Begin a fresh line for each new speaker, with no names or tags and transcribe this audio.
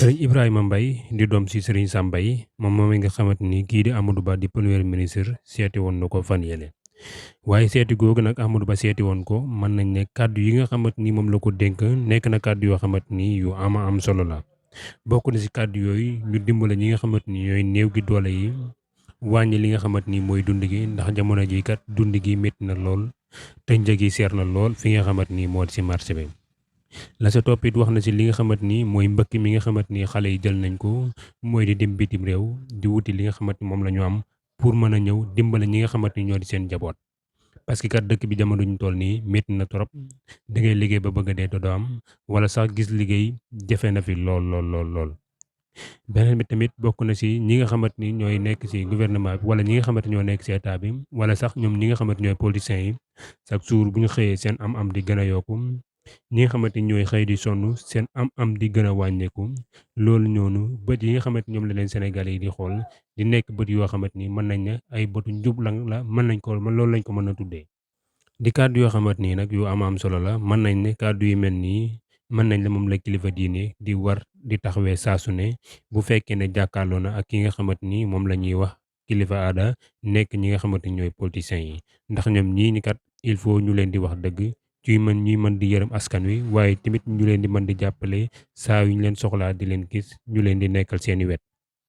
Sëriñ Ibrahima Mbaye di doom si Sëriñ Sam Mbaye moom moom nga xamante ni kii di Amadou Ba di premier ministre seeti woon na ko fan yële waaye seeti googu nag Amadou Ba seeti woon ko mën nañ ne kàddu yi nga xamante ni moom la ko dénk nekk na kàddu yoo xamante ni yu ama am solo la bokk na si kàddu yooyu ñu dimbale ñi nga xamante ni ñooy néew gi doole yi wàññi li nga xamante ni mooy dund gi ndax jamono ji kat dund gi métti na lool te njëg yi seer na lool fi nga xamante ni moo di si marché bi. La sa topp it wax na si li nga xamante ni mooy mbëkk mi nga xamante ni xale yi jël nañ ko mooy di dem bitim réew di wuti li nga xamante ni moom la ñu am pour mën a ñëw dimbale ñi nga xamante ni ñoo di seen jaboot parce que kat dëkk bi jamono ñu toll nii métti na trop da ngay liggéey ba bëgg a dee te doo am wala sax gis liggéey jafe na fi lool lool lool lool. Beneen bi tamit bokk na si ñi nga xamante ni ñooy nekk si gouvernement bi wala ñi nga xamante ñoo nekk si état bi wala sax ñoom ñi nga xamante ñooy politiciens yi chaque jour bu ñu xëyee seen am-am di gën a yokku ñi nga xamante ni ñooy xëy di sonn seen am-am di gën a wàññeeku loolu ñoonu bët yi nga xamante ñoom la leen Sénégalais yi di xool di nekk bët yoo xamante ni mën nañ ne ay bëtu njublang la mën nañ ko man loolu lañ ko mën a tuddee. Di kàddu yoo xamante ni nag yu am solo la mën nañ ne kàddu yu mel nii mën nañ la moom la kilifa diine di war di taxawee saa su ne bu fekkee ne jàkkaarloo na ak ki nga xamante ni moom la ñuy wax kilifa aada nekk ñi nga xamante ni ñooy politiciens yi ndax ñoom ñii ni kat il faut ñu leen di wax dëgg ñuy mën di yërëm askan wi waaye tamit ñu leen di mën di jàppale saa yu ñu leen soxlaa di leen gis ñu leen di nekkal seeni wet.